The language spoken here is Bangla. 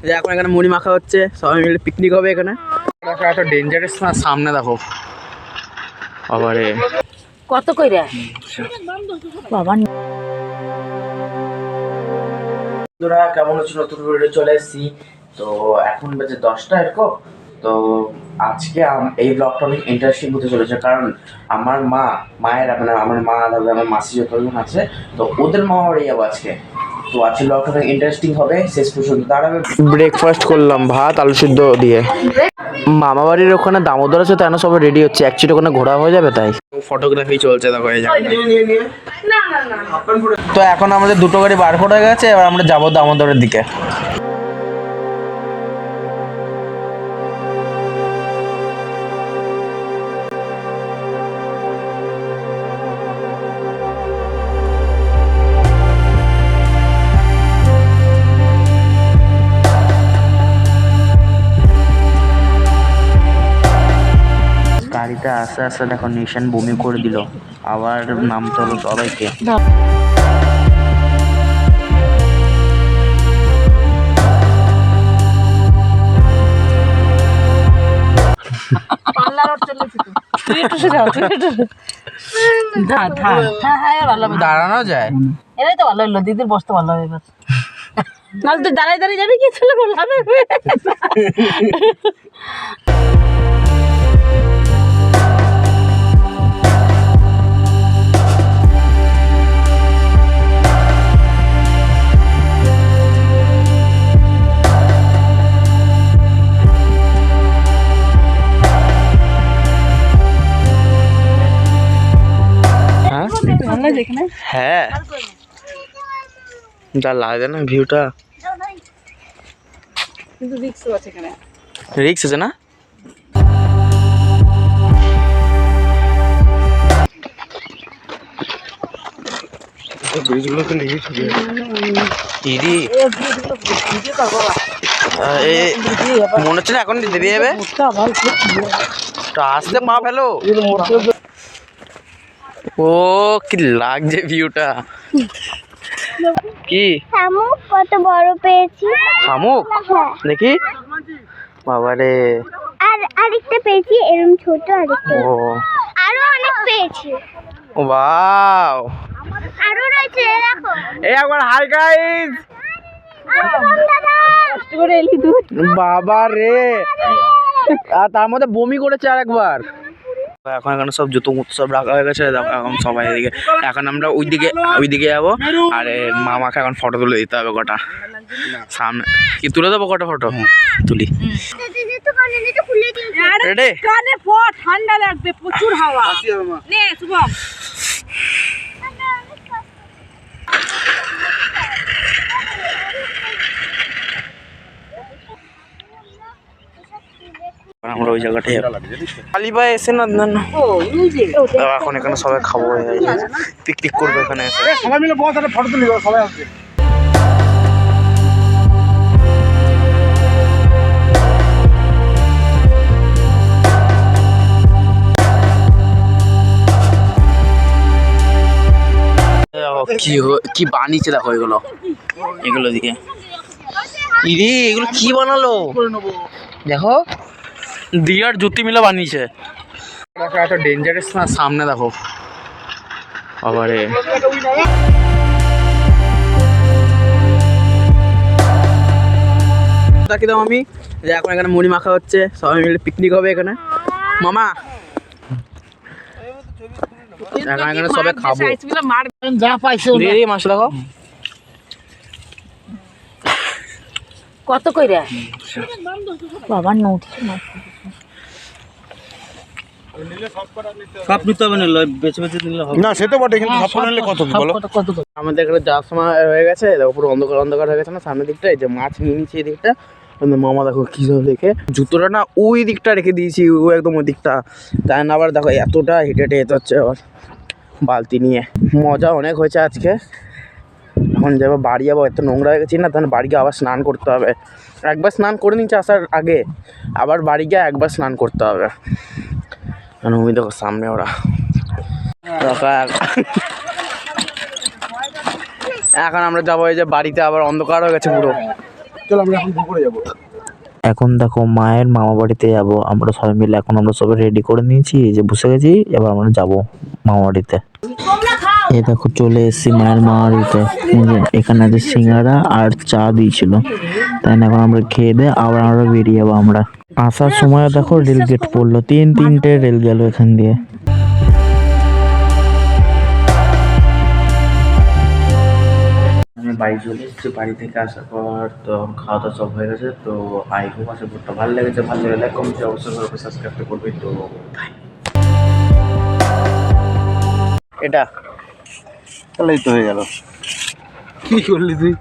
যে এখন এখানে মুড়ি মাখা হচ্ছে, সবাই মিলে পিকনিক হবে এখানে। দেখো এত ডেঞ্জারাস না, সামনে দেখো বাবারে কত কইরা বাবা। বন্ধুরা কেমন আছো? নতুন ভিডিও চলে এসেছি। তো এখন বাজে 10টা এরকম। তো আজকে এই ব্লগটা অনেক ইন্টারেস্টিং হতে চলেছে, কারণ আমার মায়ের মানে আমার মা তারপরে আমার মাসি যতজন আছে, তো ওদের মা বাড়ি যাবো আজকে। তো আজকে ব্লগটা অনেক ইন্টারেস্টিং হবে শেষ পর্যন্ত। তার আগে ব্রেকফাস্ট করলাম ভাত আলু সিদ্ধ দিয়ে। মামা বাড়ির ওখানে দামোদর আছে, তাই না সবাই রেডি হচ্ছে, অ্যাকচুয়ালি ওখানে ঘোরা হয়ে যাবে তাই ফটোগ্রাফি চলছে। দেখো এই তো এখন আমাদের দুটো গাড়ি বার করা হয়ে গেছে, এবার আমরা যাবো দামোদরের দিকে। গাড়িতে আস্তে আস্তে দেখো নিশান বমি করে দিল, আবার নামতে হলো সবাইকে। দাঁড়ানো যায়, এটাই তো ভালো হলো, দিদির বসতে ভালো হবে এবার। নাহলে তুই দাঁড়াই দাঁড়িয়ে যাবি, কি ছিল বললাম। হ্যাঁ যা লাগে না ভিউটা, কিন্তু রিক্স আছে এখানে, রিক্স আছে না। মনে হচ্ছে না এখন দিতে যাবে, আসতে পা ফেলো। ও কি লাগছে ভিউটা, কি শামুক কত বড় পেয়েছি। শামুক দেখি বাবারে, আর আরেকটা পেয়েছি এরকম ছোট, আরেকটা ও আরো অনেক পেয়েছি। ওয়াও, আরো রয়েছে দেখো। এই একবার হাই গাইস, কষ্ট করে এলি তুই বাবা রে, আর তার মধ্যে বমি করেছে আরেকবার। এখন এখানে সব জুতো মুতো সব রাখা হয়ে গেছে, এখন সবাই এদিকে, এখন আমরা ওইদিকে যাবো। আর মামাকে এখন ফটো তুলে দিতে হবে কটা, সামনে কি তুলে দেবো কটা ফটো তুলি। রেডি? কানে পড়, ঠান্ডা লাগবে, প্রচুর হাওয়া। নে শুভম, আমরা ওই জায়গাটায় আলিবাই এসে না এখন এখানে সবাই খাবো, পিকনিক করবো এখানে এসে সবাই মিলে। বস একটা ফটো তুলি, সবাই আসবে। কি বানিয়েছে দেখো এগুলো দিকে, ইরে এগুলো কি বানালো দেখো, দিয়ার জুতি মিলে বানিয়েছে। দেখো এত ডেঞ্জারাস না, সামনে দেখো বাবারে। তাকি দাও আমি, যে এখন এখানে মুড়ি মাখা হচ্ছে, সবাই মিলে পিকনিক হবে এখানে। মামা এখন এখানে সবাই খাবো, যা পাইছো মাছ দেখো কত কইরা বাবা। নোট সব নিতে হবে না, বেছে বেছে নিলে হবে না, সে তো বটে, কিন্তু সব নিলে কত কি বলো। আমাদের এখানে যাওয়ার সময় হয়ে গেছে, দেখো পুরো অন্ধকার অন্ধকার হয়ে গেছে না সামনের দিকটা, এই যে মাছ নিয়ে নিচ্ছি এই দিকটা। মামা দেখো কি সব রেখে, জুতোটা না ওই দিকটা রেখে দিয়েছি, ও একদম ওই দিকটা, তাই না আবার দেখো এতটা হেঁটে হেঁটে যেতে হচ্ছে আবার বালতি নিয়ে। মজা অনেক হয়েছে আজকে, এখন যাবো বাড়ি যাবো, এত নোংরা হয়ে গেছি না, তাহলে বাড়ি গিয়ে আবার স্নান করতে হবে। একবার স্নান করে নিচ্ছে আসার আগে, আবার বাড়ি গিয়ে একবার স্নান করতে হবে। কারণ ওই দেখো সামনে ওরা এখন আমরা যাবো, এই যে বাড়িতে আবার অন্ধকার হয়ে গেছে পুরো। চল আমরা এখন পুকুরে যাবো। এখন দেখো মায়ের মামা বাড়িতে যাব আমরা সবাই মিলে। এখন আমরা সবাই রেডি করে নিয়েছি, এই যে বসে গেছি, এবার আমরা যাবো মামা বাড়িতে। এই দেখো চলে এসেছি মায়ের মামা বাড়িতে। এই যে এখানে আছে সিঙ্গারা আর চা দিয়েছিল, তাই না? এখন আমরা খেয়ে দিয়ে আবার আমরা বেরিয়ে যাবো। আমরা আসার সময় দেখো রেল গেট পড়লো, তিনটে রেল গেল এখান দিয়ে। আমি বাড়ি চলে এসেছি। বাড়ি থেকে আসার পর তো খাওয়া দাওয়া সব হয়ে গেছে। তো আই হোপ আশা করতে ভালো লেগেছে। ভালো লাগলে লাইক কমেন্ট অবশ্যই করে সাবস্ক্রাইব করবে। তো এটা তাহলেই তো হয়ে গেল। কি করলি তুই?